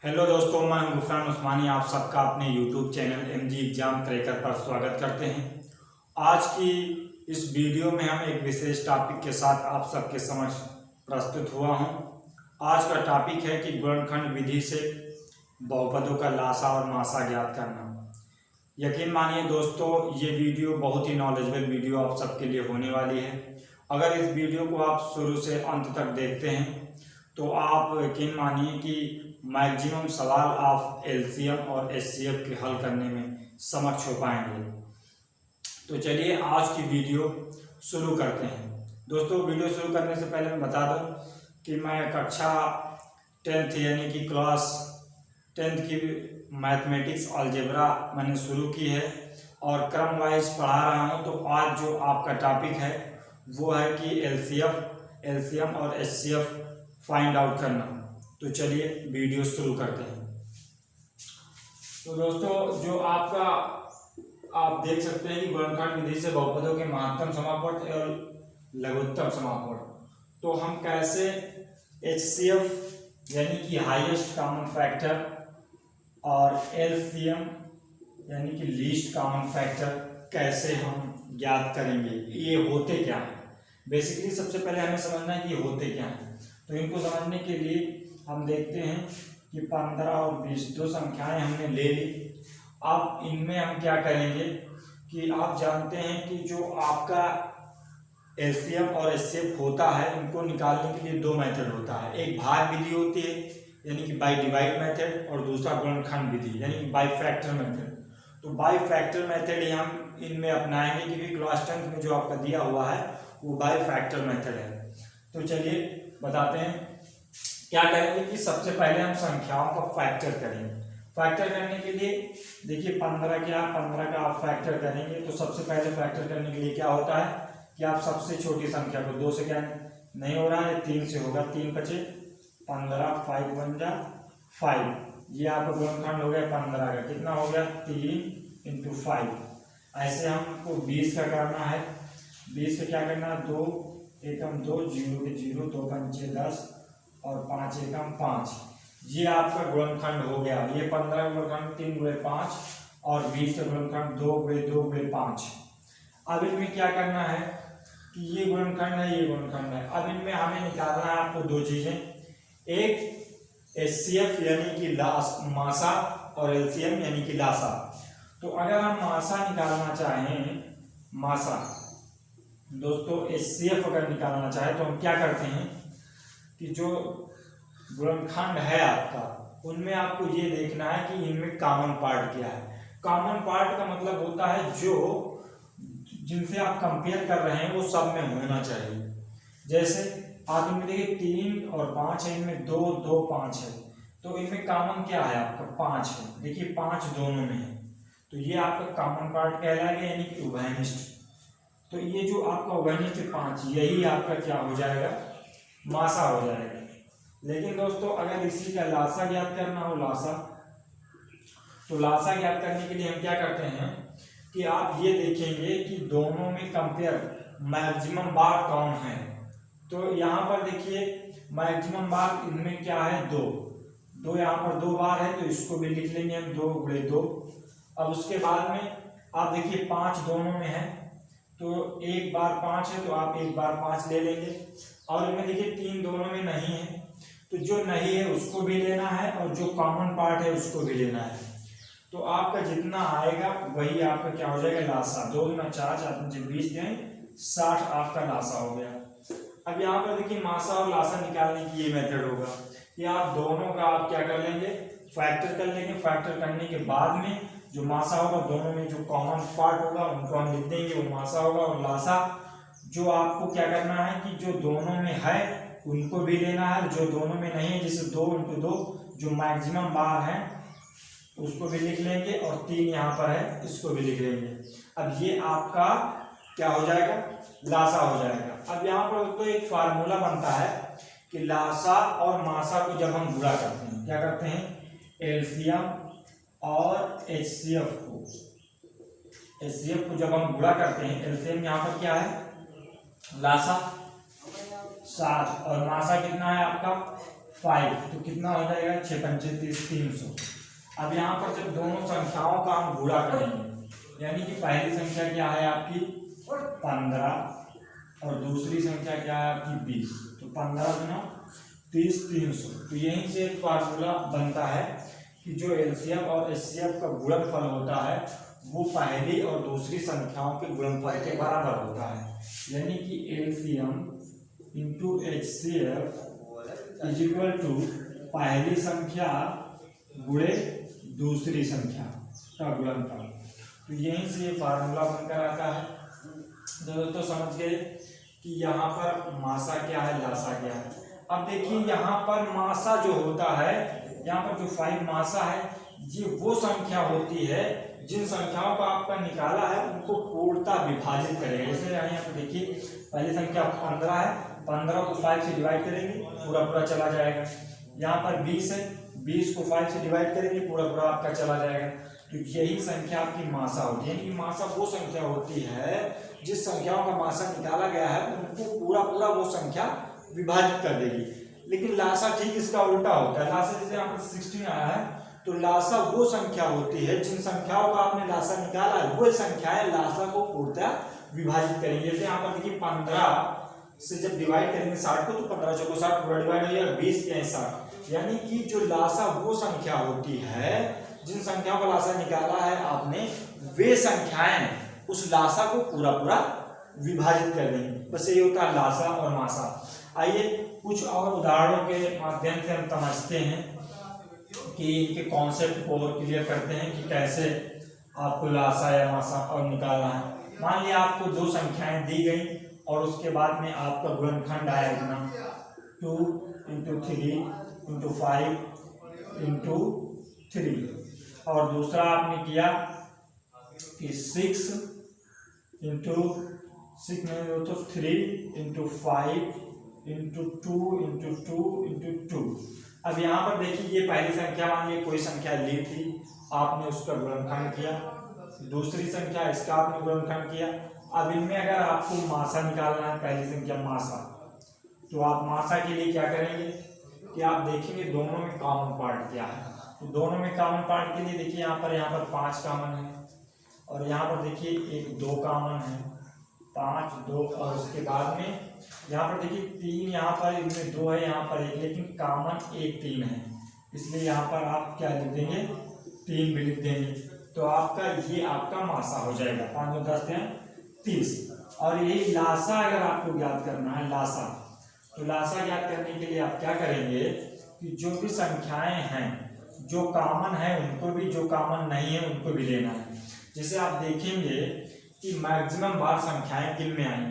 Hello दोस्तों, मैं हूं गुफरान उस्मानी। आप सबका अपने YouTube channel MG exam cracker पर स्वागत करते हैं। आज की इस वीडियो में हम एक विशेष टॉपिक के साथ आप सबके समक्ष प्रस्तुत हुआ हूं। आज का टॉपिक है कि गुणनखंड विधि से बहुपदों का लासा और मासा ज्ञात करना। यकीन मानिए दोस्तों, ये वीडियो बहुत ही नॉलेजेबल वीडियो आप सबके लिए होने वाली है। अगर इस वीडियो को आप शुरू से अंत तक देखते हैं तो आप यकीन मानिए कि मैक्सिमम सवाल आप एलसीएम और एचसीएफ के हल करने में सक्षम हो पाएंगे। तो चलिए आज की वीडियो शुरू करते हैं। दोस्तों, वीडियो शुरू करने से पहले मैं बता दूं कि मैं कक्षा 10th यानी कि क्लास 10th की मैथमेटिक्स अलजेब्रा मैंने शुरू की है और क्रम वाइज पढ़ा रहा हूं। तो आज जो आपका टॉपिक है वो है कि एलसीएम और एचसीएफ फाइंड आउट करना। तो चलिए वीडियो शुरू करते हैं। तो दोस्तों, जो आपका आप देख सकते हैं कि गुणनखंड विधि से बहुपदों के महत्तम समापवर्त और लघुत्तम समापवर्त, तो हम कैसे एचसीएफ यानी कि हाईएस्ट कॉमन फैक्टर और एलसीएम यानी कि लीस्ट कॉमन फैक्टर कैसे हम ज्ञात करेंगे, ये होते क्या हैं। बेसिकली सबसे पहले हमें समझना है कि ये होते क्या हैं। तो इनको समझने के लिए हम देखते हैं कि 15 और 20 दो संख्याएं हमने ले ली। अब इनमें हम क्या करेंगे कि आप जानते हैं कि जो आपका एलसीएम और एचसीएफ होता है, इनको निकालने के लिए दो मेथड होता है। एक भाग विधि होती है यानी कि बाय डिवाइड मेथड, और दूसरा गुणनखंड विधि यानी कि बाय फैक्टर मेथड। तो बाय फैक्टर मेथड ही हम इनमें अपनाएंगे क्योंकि क्लास 10th में जो आपका दिया हुआ है वो बाय फैक्टर मेथड है। तो चलिए बताते हैं क्या करेंगे कि सबसे पहले हम संख्याओं का फैक्टर करेंगे। फैक्टर करने के लिए देखिए 15 का आप फैक्टर करेंगे तो सबसे पहले फैक्टर करने के लिए क्या होता है कि आप सबसे छोटी संख्या को 2 से क्या नहीं हो रहा है 3 से होगा। 3 बचे 15, 5 1 जा 5। ये आपका गुणनखंड हो गया 15 का, कितना हो गया 3 × 5। ऐसे हमको 20 का करना है। 20 का क्या करना है 2 एकम 2, 0 के 0, 2 पंचे 10 और 5 एकम 5। ये आपका गुणनखंड हो गया। ये 15 का गुणनखंड 3 × 5 और 20 का गुणनखंड 2 × 2 × 5। अब इनमें क्या करना है कि ये गुणनखंड है, ये गुणनखंड है। अब इनमें हमें निकालना है आपको दो चीजें, एक एचसीएफ यानी कि मासा और एलसीएम यानी कि लासा। तो अगर हम मासा निकालना चाहें, मासा दोस्तों एचसीएफ अगर निकालना चाहे तो हम क्या करते हैं कि जो गुणनखंड है आपका, उनमें आपको ये देखना है कि इनमें कॉमन पार्ट क्या है। कॉमन पार्ट का मतलब होता है जो जिनसे आप कंपेयर कर रहे हैं वो सब में होना चाहिए। जैसे आप इनमें देखिए 3 और 5 है, इनमें 2 2 5 है, तो इनमें कॉमन क्या है आपका 5 है। देखिए 5 दोनों में है, तो ये आपका कॉमन पार्ट कहलाएगा यानी कि उभयनिष्ठ। तो ये जो आपका उभयनिष्ठ 5, यही आपका क्या हो जाएगा मासा हो जाएगा। लेकिन दोस्तों अगर इसी का लासा ज्ञात करना हो, लासा, तो लासा ज्ञात करने के लिए हम क्या करते हैं कि आप ये देखेंगे कि दोनों में कंपेयर मैक्सिमम बार कौन है। तो यहाँ पर देखिए मैक्सिमम बार इनमें क्या है 2 यहाँ पर 2 बार है, तो इसको भी लिख लेंगे हम 2 × 2। अब उसके बाद में आप देखिए 5 दोनों में है, तो 1 बार 5 है तो आप 1 बार 5 ले लेंगे। और इनमें देखिए 3 दोनों में नहीं है, तो जो नहीं है उसको भी लेना है और जो कॉमन पार्ट है उसको भी लेना है। तो आपका जितना आएगा वही आपका क्या हो जाएगा लासा। 2 × 4 4 20 दें 60 आपका लासा हो गया। अब यहाँ पर देखिए मासा और लासा निकालने की ये मेथड होगा कि आप दोनों का आप क्या कर लेंगे फैक्टर कर लेंगे। फैक्टर करने के बाद में जो मासा होगा, दोनों में जो कॉमन पार्ट होगा उनको हम लिख देंगे, वो मासा होगा। और लासा जो आपको क्या करना है कि जो दोनों में है उनको भी लेना है, जो दोनों में नहीं है जैसे 2 × 2 जो मैक्सिमम बार है उसको भी लिख लेंगे, और 3 यहाँ पर है इसको भी लिख लेंगे। अब ये आपका क्या हो जाएगा लासा हो जाएगा। अब यहाँ पर तो एक फार्मूला बनता है कि लासा और मासा को जब हम गुणा करते हैं, क्या करते हैं एलसीएम और एचसीएफ को जब हम गुणा करते हैं, एलसीएम यहाँ पर क्या है लासा 7 और मासा कितना है आपका 5, तो कितना हो जाएगा 6 पंचे 30, 300। अब यहाँ पर जब दोनों संख्याओं का हम गुणा करेंगे, यानी कि पहली संख्या क्या है आपकी 15 और दूसरी संख्या क्या है आपकी 20, तो 15 गुना 30, 300। तो यहीं से एक फार्मूला बनता है कि जो एलसीएम और एचसीएफ का गुणनफल होता है वो पहली और दूसरी संख्याओं के गुणनफल के बराबर होता है, यानी कि LCM into HCF is equal to पहली संख्या गुणे दूसरी संख्या का गुणनफल। तो यहीं से ये फार्मूला बनकर आता है। दोस्तों समझ गए कि यहाँ पर मासा क्या है, लासा क्या है। अब देखिए यहाँ पर मासा जो होता है, यहाँ पर जो 5 मासा है, ये वो संख्या होती है जिन संख्याओं का आपका निकाला है उनको पूर्णतः विभाजित करेगा। जैसे यहाँ पर देखिए पहली संख्या 15 है, 15 को 5 से डिवाइड करेंगे पूरा पूरा चला जाएगा। यहाँ पर 20 है, 20 को 5 से डिवाइड करेंगे पूरा पूरा आपका चला जाएगा। तो यही संख्या आपकी मासा होती है, यानी कि मासा वो संख्या होती है जिस संख्याओं का मासा निकाला गया है उनको पूरा पूरा वो संख्या विभाजित कर देगी। लेकिन लासा ठीक इसका उल्टा होता है। लासा जैसे यहाँ पर 16 आया है, तो लासा वो संख्या होती है जिन संख्याओं का आपने लासा निकाला है वो संख्याएं लासा को पूर्णतः विभाजित करेंगे। जैसे यहाँ पर देखिए 15 से जब डिवाइड करेंगे 60 को, तो 15 चौको 60 पूरा डिवाइड हो जाएगा, 20 के 60, यानी कि जो लासा वो संख्या होती है जिन संख्याओं का लासा निकाला है आपने, वे संख्याएं उस लासा को पूरा पूरा विभाजित कर देंगे। बस ये होता है लासा और मासा। आइए कुछ और उदाहरणों के माध्यम से हम समझते हैं कि इनके कॉन्सेप्ट को और क्लियर करते हैं कि कैसे आपको लासा या मासा और निकालना है। मान लिया आपको दो संख्याएं दी गई और उसके बाद में आपका गुणनखंड आया इतना 2 × 3 × 5 × 3, और दूसरा आपने किया कि 6 में तो 3 × 5 × 2 × 2। अब यहाँ पर देखिए ये पहली संख्या मान ली कोई संख्या ली थी, आपने उसका गुणनखंड किया, दूसरी संख्या इसका आपने गुणनखंड किया। अब इनमें अगर आपको मासा निकालना है, पहली संख्या मासा, तो आप मासा के लिए क्या करेंगे कि आप देखेंगे दोनों में कॉमन पार्ट क्या है। तो दोनों में कॉमन पार्ट के लिए देखिए यहाँ पर 5 कॉमन है और यहाँ पर देखिए एक 2 कॉमन है, 5 2, और उसके बाद में यहाँ पर देखिए 3, यहाँ पर इनमें 2 है, यहाँ पर 1, लेकिन कॉमन 1 3 है, इसलिए यहाँ पर आप क्या लिख देंगे 3 भी लिख देंगे। तो आपका ये आपका मासा हो जाएगा, 5 और 10 हैं 30। और यही लासा अगर आपको ज्ञात करना है, लासा, तो लासा ज्ञात करने के लिए आप क्या करेंगे कि जो भी संख्याएं हैं जो कॉमन है उनको भी, जो कॉमन नहीं है उनको भी लेना है। जैसे आप देखेंगे कि मैक्सिमम बार संख्याएं किन में आई,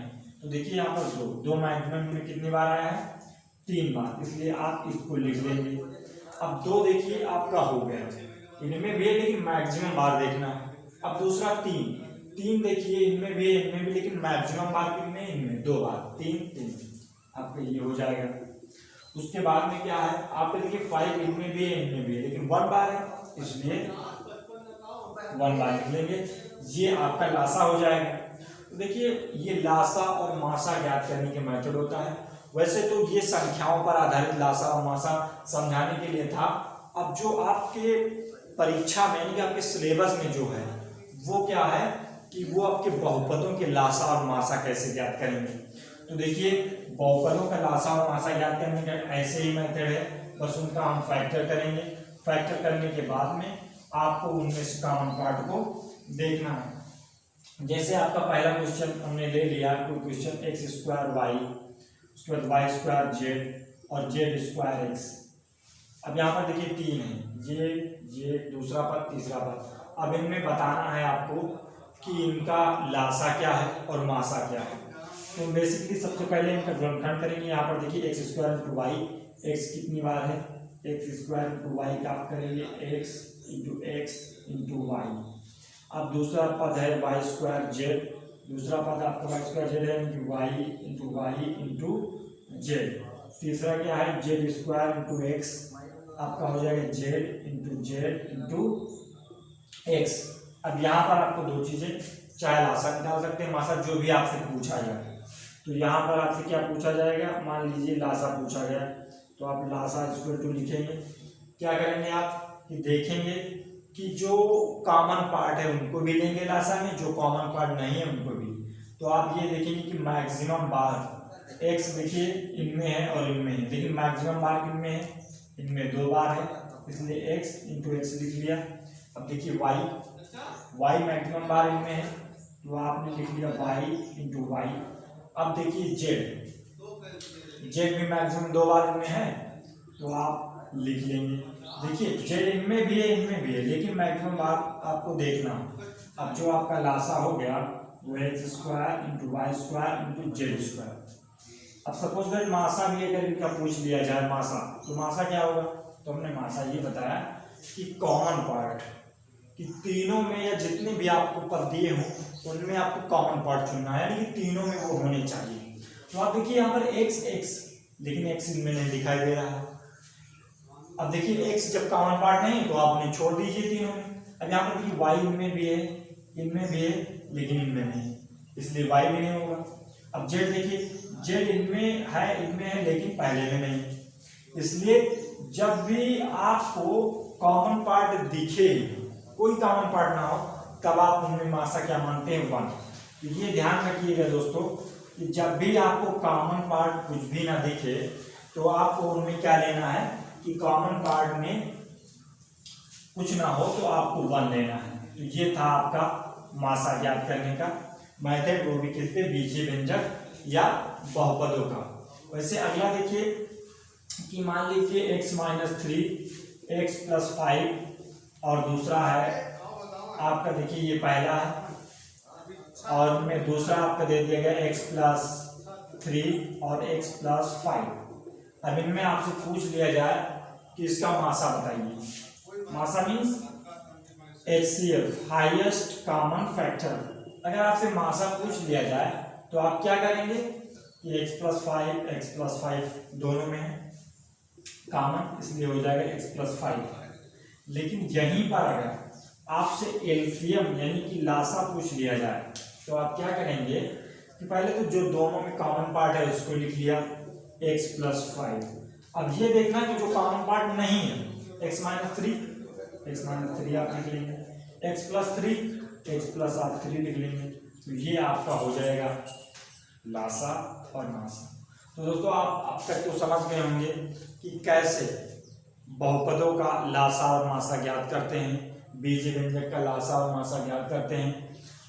तो देखिए यहाँ पर 2 मैक्सिमम में कितनी बार आया है 3 बार, इसलिए आप इसको लिख लेंगे। अब 2 देखिए आपका हो गया, इनमें भी है लेकिन मैक्सिमम बार देखना है। अब दूसरा 3 देखिए इनमें भी है, इनमें भी, लेकिन मैक्सिमम बार कितने, इनमें 2 बार, 3 आपका ये हो जाएगा। उसके बाद में क्या है आपके देखिए 5 इनमें भी है, इनमें भी है, लेकिन 1 बार है इसलिए 1 बार लिख लेंगे, ये आपका लासा हो जाएगा। तो देखिए ये लासा और मासा ज्ञात करने के मेथड होता है। वैसे तो ये संख्याओं पर आधारित लासा और मासा समझाने के लिए था। अब जो आपके परीक्षा में यानी कि आपके सिलेबस में जो है वो क्या है कि वो आपके बहुपदों के लासा और मासा कैसे ज्ञात करेंगे। तो देखिए बहुपदों का लासा और मासा ज्ञात करने का ऐसे ही मेथड है, बस उनका हम फैक्टर करेंगे। फैक्टर करने के बाद में आपको उनमें से कॉमन पार्ट को देखना है। जैसे आपका पहला क्वेश्चन हमने ले लिया, कोई क्वेश्चन x² y, उसके बाद y² z और z² x। अब यहाँ पर देखिए 3 है, ये दूसरा पद, तीसरा पद। अब इनमें बताना है आपको कि इनका लासा क्या है और मासा क्या है। तो बेसिकली सबसे पहले इनका गुणनखंड करेंगे। यहाँ पर देखिए x² × y, x कितनी बार है, x² × y का आप करेंगे x × y। अब दूसरा पद है y² z, दूसरा पद आपका y² z है y × z। तीसरा क्या है z² × x, आपका हो जाएगा z × x। अब यहाँ पर आपको 2 चीजें, चाहे लासा निकाल सकते हैं, मासा, जो भी आपसे पूछा जाए। तो यहाँ पर आपसे क्या पूछा जाएगा, मान लीजिए लासा पूछा गया तो आप लासा इक्वल टू लिखेंगे। क्या करेंगे आप कि देखेंगे कि जो कॉमन पार्ट है उनको भी लेंगे लासा में, जो कॉमन पार्ट नहीं है उनको भी। तो आप ये देखेंगे कि मैक्सिमम बार एक्स देखिए इनमें है और इनमें है, लेकिन मैक्सिमम बार किनमें है, इनमें 2 बार है, इसलिए एक्स इंटू एक्स लिख लिया। अब देखिए वाई मैक्सिमम बार इनमें है, तो आपने लिख लिया वाई इंटू वाई। अब देखिए जेड भी मैक्सिमम 2 बार इनमें है, तो आप लिख लेंगे। देखिए जेड इनमें भी है इनमें भी है, लेकिन मैक्सिमम बार आपको देखना। अब जो आपका लासा हो गया वो x square into y square into z square. अब सपोज दैट मासा भी अगर इनका पूछ लिया जाए मासा, तो मासा क्या होगा, तो हमने मासा ये बताया कि कॉमन पार्ट, कि तीनों में या जितने भी आपको पद दिए हों उनमें आपको कॉमन पार्ट चुनना है, यानी कि तीनों में वो होने चाहिए। तो आप देखिए यहाँ पर एक्स, लेकिन एक्स इनमें नहीं दिखाई दे रहा है। अब देखिए एक्स जब कॉमन पार्ट नहीं तो आपने छोड़ दीजिए तीनों में। अब यहाँ पर देखिए वाई इनमें भी है इनमें भी है, लेकिन इनमें नहीं, इसलिए वाई भी नहीं होगा। अब जेड देखिए जेड इनमें है लेकिन पहले में नहीं, इसलिए जब भी आपको कॉमन पार्ट दिखे, कोई कॉमन पार्ट ना हो, तब आप उनमें मासा क्या मानते हैं 1। तो ये ध्यान रखिएगा दोस्तों कि जब भी आपको कॉमन पार्ट कुछ भी ना दिखे तो आपको उनमें क्या लेना है कि कॉमन पार्ट में कुछ ना हो तो आपको 1 लेना है। तो ये था आपका मासा ज्ञात करने का मेथड, वो भी किससे, बीजीय व्यंजक या बहुपदों का। वैसे अगला देखिए कि मान लीजिए x - 3 x + 5 और दूसरा है आपका, देखिए ये पहला है और में दूसरा आपका दे दिया गया x + 3 और x + 5। अब इनमें आपसे पूछ लिया जाए कि इसका मासा बताइए। मासा means HCF highest common factor. अगर आपसे मासा पूछ लिया जाए तो आप क्या करेंगे कि x + 5 दोनों में है कॉमन, इसलिए हो जाएगा x + 5। लेकिन यहीं पर अगर आपसे एलसीएम यानी कि लासा पूछ लिया जाए तो आप क्या करेंगे कि पहले तो जो दोनों में कॉमन पार्ट है उसको लिख लिया x + 5। अब ये देखना कि जो कॉमन पार्ट नहीं है x - 3 आप लिख लेंगे, x + 3 x + आप 3 लिख लेंगे। तो ये आपका हो जाएगा लासा और मासा। तो दोस्तों आप अब तक तो समझ गए होंगे कि कैसे बहुपदों का लासा और मासा ज्ञात करते हैं, बीजीय व्यंजक का लासा और मासा ज्ञात करते हैं।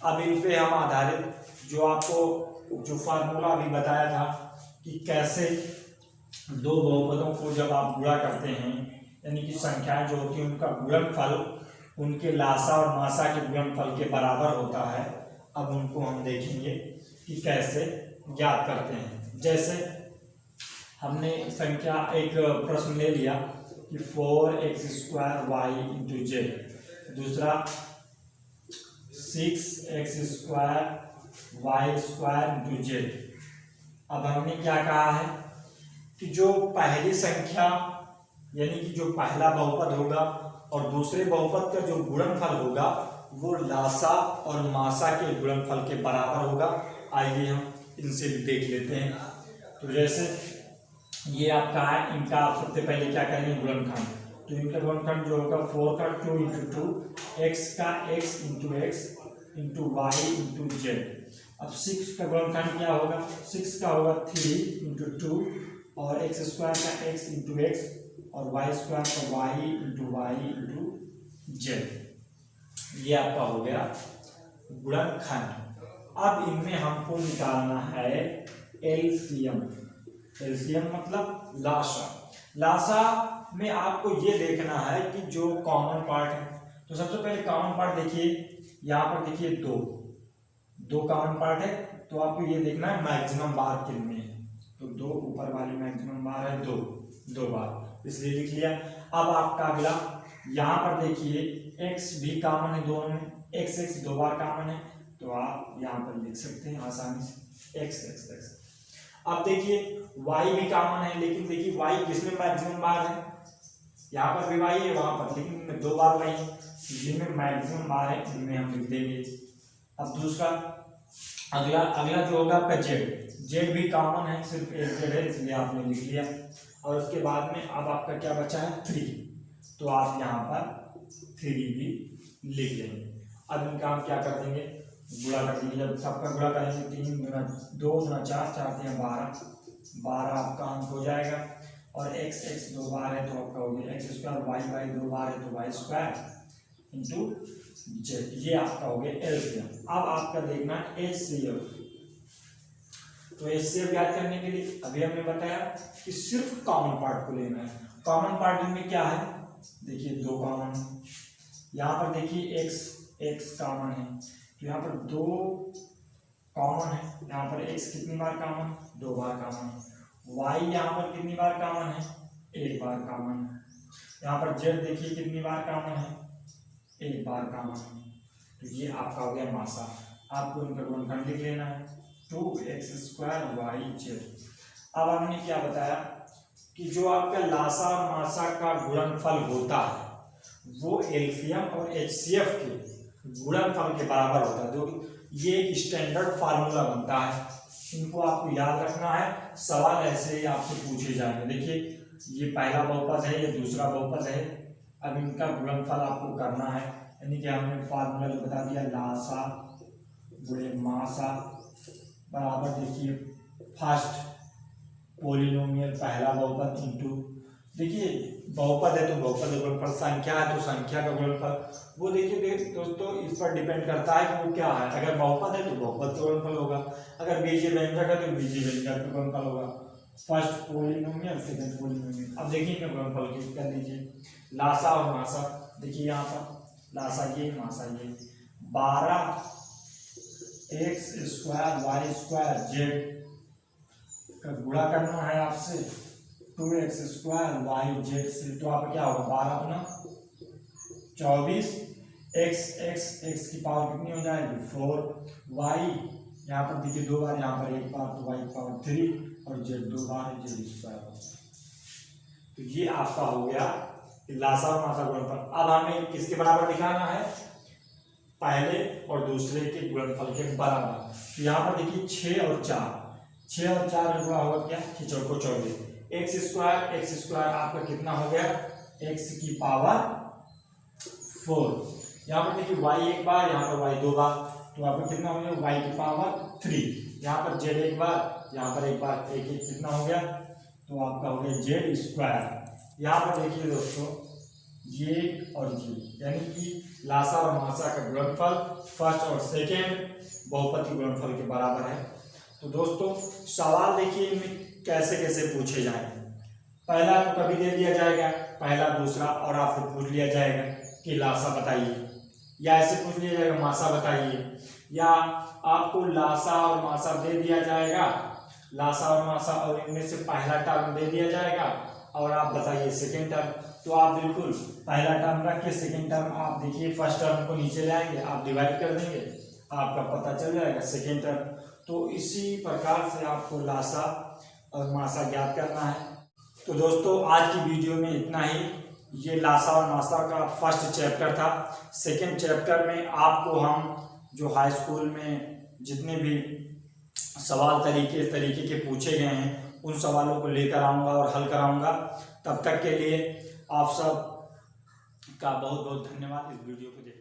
अब इन पे हम आधारित जो आपको जो फार्मूला अभी बताया था कि कैसे दो बहुपदों को जब आप गुणा करते हैं, यानी कि संख्याएं जो होती हैं उनका गुणनफल उनके लासा और मासा के गुणनफल के बराबर होता है। अब उनको हम देखेंगे कि कैसे ज्ञात करते हैं। जैसे हमने संख्या एक प्रश्न ले लिया कि 4x² y × z, दूसरा 6x² y² × z। अब हमने क्या कहा है कि जो पहली संख्या यानी कि जो पहला बहुपद होगा और दूसरे बहुपद का जो गुणनफल होगा वो लासा और मासा के गुणनफल के बराबर होगा। आइए हम इनसे भी देख लेते हैं। तो जैसे ये आपका है, इनका आप सबसे पहले क्या करेंगे गुणनखंड। तो इनका गुणनखंड जो होगा 4 का 2 × 2, x का x × x × y × z। अब 6 का गुणनखंड क्या होगा, 6 का होगा 3 × 2 और x² का x × x और y² का y × z। ये आपका हो गया गुणनखंड। अब इनमें हमको निकालना है एलसीएम। एलसीएम मतलब लासा। लासा में आपको ये देखना है कि जो कॉमन पार्ट है, तो सबसे पहले कॉमन पार्ट देखिए, यहाँ पर देखिए दो कॉमन पार्ट है, तो आपको ये देखना है मैक्सिमम बार कितने हैं। तो 2 ऊपर वाली मैक्सिमम बार है 2 बार, इसलिए लिख लिया। अब आपका अगला यहाँ पर देखिए x भी कॉमन है दोनों में, x 2 बार कॉमन है, तो आप यहाँ पर लिख सकते हैं आसानी से x। अब देखिए y भी कॉमन है, लेकिन देखिए y किसमें मैक्सिमम बार है, यहाँ पर भी y है वहां पर, लेकिन इनमें 2 बार y है, जिनमें मैक्सिमम बार है इनमें हम लिख देंगे। अब दूसरा अगला अगला जो होगा आपका जेड भी कॉमन है, सिर्फ एक जेड है इसलिए आपने लिख लिया। और उसके बाद में अब आपका क्या बचा है 3, तो आप यहाँ पर 3 भी लिख लेंगे। अब इनका हम क्या कर देंगे, गुणा कर देंगे। जब सबका गुणा करेंगे 3 गुना 2 गुना 4, 4 3 12, 12 आपका अंक हो जाएगा। और x x 2 बार है तो आपका हो गया x स्क्वायर, y 2 बार है तो y स्क्वायर इंटू जेड, ये आपका हो गया एलसीएम। अब आपका देखना एचसीएफ। तो एचसीएफ याद करने के लिए अभी हमने बताया कि सिर्फ कॉमन पार्ट को लेना है। कॉमन पार्ट में क्या है, देखिए 2 कॉमन है, यहाँ पर देखिए x कॉमन है, तो यहाँ पर 2 कॉमन है, यहाँ पर x कितनी बार कॉमन, 2 बार कॉमन है। y यहाँ पर कितनी बार कॉमन है, 1 बार कॉमन है। यहाँ पर z देखिए कितनी बार कॉमन है, 1 बार कॉमन है। तो ये आपका हो गया मासा। आपको इनका गुणनफल लिख लेना है 2x स्क्वायर वाई जेड। अब हमने क्या बताया कि जो आपका लासा और मासा का गुणनफल होता है वो एलसीएम और एचसीएफ के गुणनफल के बराबर होता है। जो ये एक स्टैंडर्ड फार्मूला बनता है, इनको आपको याद रखना है। सवाल ऐसे ही आपसे पूछे जाएंगे। देखिए ये पहला बहुपद है, ये दूसरा बहुपद है। अब इनका गुणनफल आपको करना है, यानी कि हमने फार्मूला जो बता दिया लासा गुणे मासा बराबर देखिए फर्स्ट पोलिनोमियल पहला बहुपद इंटू, देखिए बहुपद है तो बहुपद का गुणनफल, संख्या है तो संख्या का गुणनफल। वो देखिए दोस्तों इस पर डिपेंड करता है कि वो क्या है। अगर बहुपद है तो बहुपद का गुणनफल होगा, अगर बीजीय व्यंजक है तो बीजीय व्यंजक का गुणनफल होगा। First polynomial second polynomial. अब देखिए इनका गुणनफल कर लीजिए लासा और मासा। देखिए यहाँ पर लासा ये मासा ये 12 x square y square z का गुणा करना है आपसे 2x स्क्वायर वाई जेड से। तो आप क्या होगा 12 गुना 24 x की पावर कितनी हो जाएगी 4, y यहाँ पर देखिए 2 बार, यहाँ पर 1 बार तो y की पावर 3 और z 2 बार है जेड स्क्वायर। तो ये आपका हो गया लासा और मासा गुणनफल। अब हमें किसके बराबर दिखाना है, पहले और दूसरे के गुणनफल के बराबर। तो यहाँ पर देखिए 6 और 4 में गुणा होगा क्या 6 चौको 24, x स्क्वायर आपका कितना हो गया x की पावर 4। यहाँ पर देखिए y 1 बार, यहाँ पर y 2 बार, तो आपका कितना हो गया y की पावर 3। यहाँ पर z 1 बार, यहाँ पर 1 बार, एक कितना हो गया, तो आपका हो गया जेड स्क्वायर। यहाँ पर देखिए दोस्तों ये और ये, यानी कि लासा और मासा का गुणनफल फर्स्ट और सेकेंड बहुपद के गुणनफल के बराबर है। तो दोस्तों सवाल देखिए इनमें कैसे कैसे पूछे जाएंगे। पहला तो कभी दे दिया जाएगा पहला दूसरा और आपसे पूछ लिया जाएगा कि लासा बताइए, या ऐसे पूछ लिया जाएगा मासा बताइए, या आपको लासा और मासा दे दिया जाएगा, लासा और मासा और इनमें से पहला टर्म दे दिया जाएगा और आप बताइए सेकेंड टर्म। तो आप बिल्कुल पहला टर्म रख के सेकेंड टर्म आप देखिए फर्स्ट टर्म को नीचे लाएंगे, आप डिवाइड कर देंगे, आपका पता चल जाएगा सेकेंड टर्म। तो इसी प्रकार से आपको लासा और मासा ज्ञात करना है। तो दोस्तों आज की वीडियो में इतना ही। ये लासा और मासा का फर्स्ट चैप्टर था। सेकेंड चैप्टर में आपको हम जो हाई स्कूल में जितने भी सवाल तरीके के पूछे गए हैं उन सवालों को लेकर आऊँगा और हल कराऊँगा। तब तक के लिए आप सब का बहुत बहुत धन्यवाद इस वीडियो को देखने।